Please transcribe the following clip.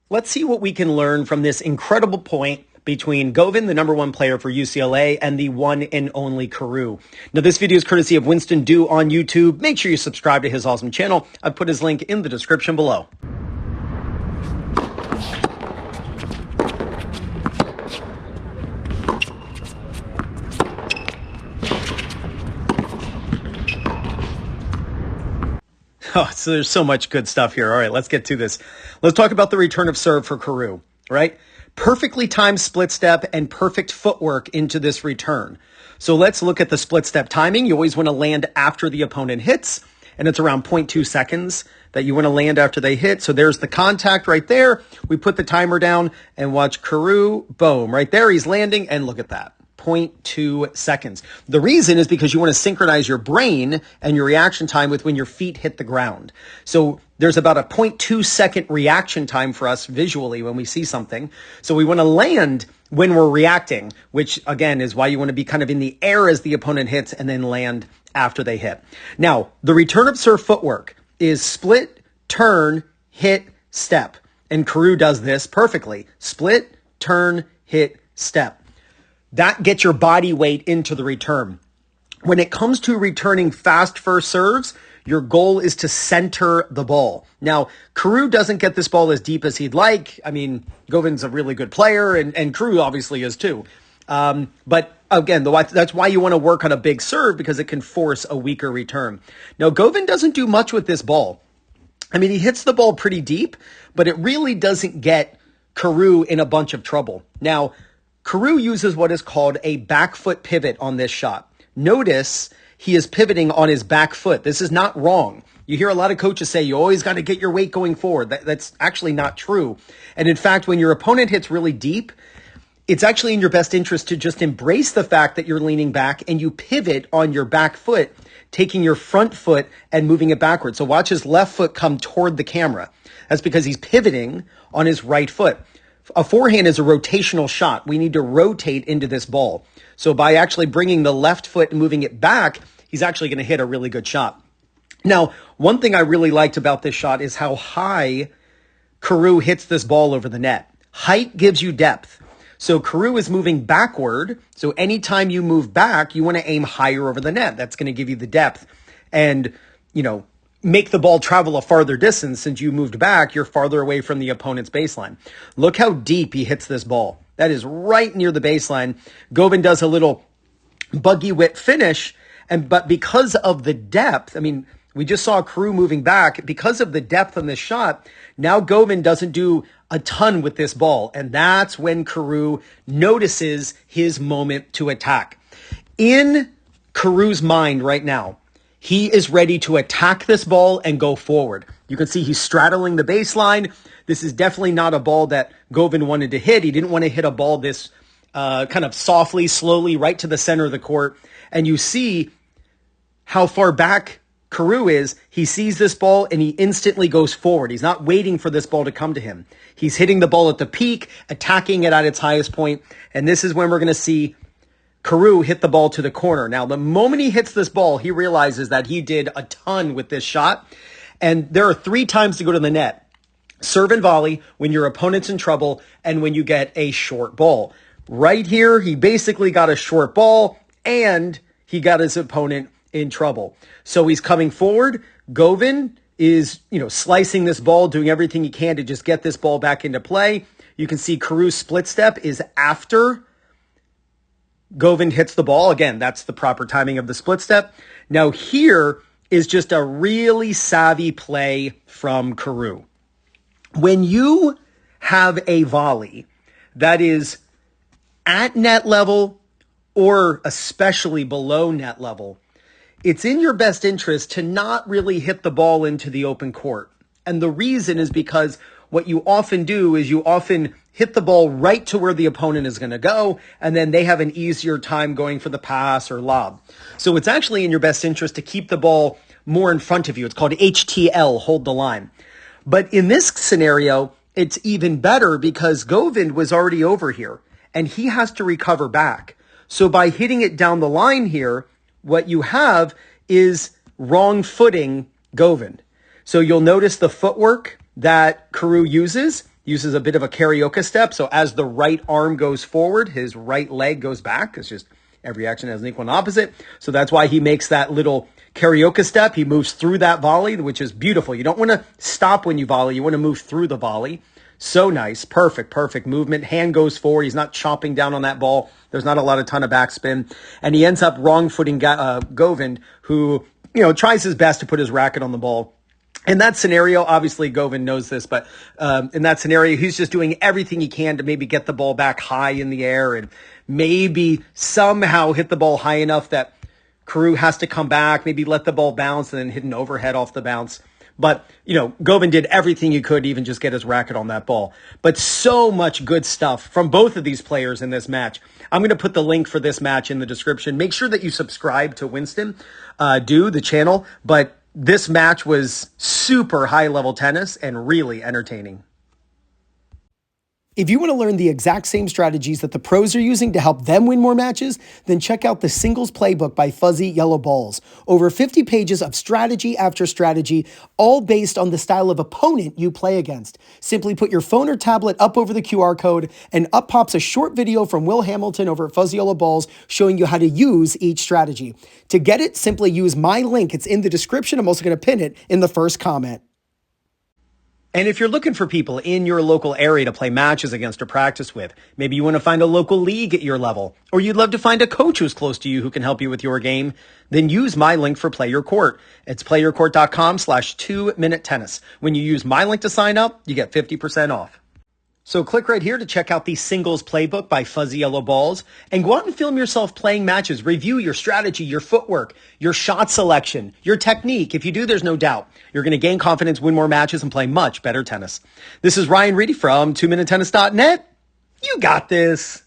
Let's see what we can learn from this incredible point between Govind, the #1 player for UCLA, and the one and only Carew. Now, this video is courtesy of Winston Du on YouTube. Make sure you subscribe to his awesome channel. I've put his link in the description below. Oh, so there's so much good stuff here. All right, let's get to this. Let's talk about the return of serve for Carew, right? Perfectly timed split step and perfect footwork into this return. So let's look at the split step timing. You always want to land after the opponent hits, and it's around 0.2 seconds that you want to land after they hit. So there's the contact right there. We put the timer down and watch Carew, boom, right there. He's landing, and look at that. 0.2 seconds. The reason is because you want to synchronize your brain and your reaction time with when your feet hit the ground. So there's about a 0.2 second reaction time for us visually when we see something. So we want to land when we're reacting, which again is why you want to be kind of in the air as the opponent hits and then land after they hit. Now, the return of serve footwork is split, turn, hit, step. And Carew does this perfectly. Split, turn, hit, step. That gets your body weight into the return. When it comes to returning fast first serves, your goal is to center the ball. Now, Carew doesn't get this ball as deep as he'd like. I mean, Govind's a really good player, and Carew obviously is too. But again, that's why you want to work on a big serve, because it can force a weaker return. Now, Govind doesn't do much with this ball. I mean, he hits the ball pretty deep, but it really doesn't get Carew in a bunch of trouble. Now, Carew uses what is called a back foot pivot on this shot. Notice he is pivoting on his back foot. This is not wrong. You hear a lot of coaches say you always got to get your weight going forward. That's actually not true. And in fact, when your opponent hits really deep, it's actually in your best interest to just embrace the fact that you're leaning back and you pivot on your back foot, taking your front foot and moving it backwards. So watch his left foot come toward the camera. That's because he's pivoting on his right foot. A forehand is a rotational shot. We need to rotate into this ball. So by actually bringing the left foot and moving it back, he's actually going to hit a really good shot. Now, one thing I really liked about this shot is how high Carew hits this ball over the net. Height gives you depth. So Carew is moving backward. So anytime you move back, you want to aim higher over the net. That's going to give you the depth. And, make the ball travel a farther distance. Since you moved back, you're farther away from the opponent's baseline. Look how deep he hits this ball. That is right near the baseline. Govind does a little buggy whip finish, but because of the depth, I mean, we just saw Carew moving back. Because of the depth on this shot, now Govind doesn't do a ton with this ball, and that's when Carew notices his moment to attack. In Carew's mind right now, he is ready to attack this ball and go forward. You can see he's straddling the baseline. This is definitely not a ball that Govind wanted to hit. He didn't want to hit a ball this kind of softly, slowly, right to the center of the court. And you see how far back Carew is. He sees this ball and he instantly goes forward. He's not waiting for this ball to come to him. He's hitting the ball at the peak, attacking it at its highest point. And this is when we're going to see Carew hit the ball to the corner. Now, the moment he hits this ball, he realizes that he did a ton with this shot. And there are 3 times to go to the net. Serve and volley, when your opponent's in trouble, and when you get a short ball. Right here, he basically got a short ball, and he got his opponent in trouble. So he's coming forward. Govind is, slicing this ball, doing everything he can to just get this ball back into play. You can see Carew's split step is after Govind hits the ball. Again, that's the proper timing of the split step. Now here is just a really savvy play from Carew. When you have a volley that is at net level or especially below net level, it's in your best interest to not really hit the ball into the open court. And the reason is because what you often do is you often hit the ball right to where the opponent is going to go, and then they have an easier time going for the pass or lob. So it's actually in your best interest to keep the ball more in front of you. It's called HTL, hold the line. But in this scenario, it's even better because Govind was already over here, and he has to recover back. So by hitting it down the line here, what you have is wrong footing Govind. So you'll notice the footwork that Carew uses. uses a bit of a karaoke step. So as the right arm goes forward, his right leg goes back. It's just every action has an equal and opposite. So that's why he makes that little karaoke step. He moves through that volley, which is beautiful. You don't want to stop when you volley. You want to move through the volley. So nice. Perfect movement. Hand goes forward. He's not chopping down on that ball. There's not a ton of backspin. And he ends up wrong footing Govind, who, tries his best to put his racket on the ball. In that scenario, obviously Govind knows this, but in that scenario, he's just doing everything he can to maybe get the ball back high in the air and maybe somehow hit the ball high enough that Carew has to come back, maybe let the ball bounce and then hit an overhead off the bounce. But, Govind did everything he could to even just get his racket on that ball. But so much good stuff from both of these players in this match. I'm going to put the link for this match in the description. Make sure that you subscribe to Winston, the channel. But this match was super high-level tennis and really entertaining. If you want to learn the exact same strategies that the pros are using to help them win more matches, then check out the Singles Playbook by Fuzzy Yellow Balls. Over 50 pages of strategy after strategy, all based on the style of opponent you play against. Simply put your phone or tablet up over the QR code, and up pops a short video from Will Hamilton over at Fuzzy Yellow Balls showing you how to use each strategy. To get it, simply use my link. It's in the description. I'm also going to pin it in the first comment. And if you're looking for people in your local area to play matches against or practice with, maybe you want to find a local league at your level, or you'd love to find a coach who's close to you who can help you with your game, then use my link for PlayYourCourt. It's playyourcourt.com/2minute tennis. When you use my link to sign up, you get 50% off. So click right here to check out the Singles Playbook by Fuzzy Yellow Balls and go out and film yourself playing matches. Review your strategy, your footwork, your shot selection, your technique. If you do, there's no doubt you're going to gain confidence, win more matches, and play much better tennis. This is Ryan Reedy from 2minutetennis.net. You got this.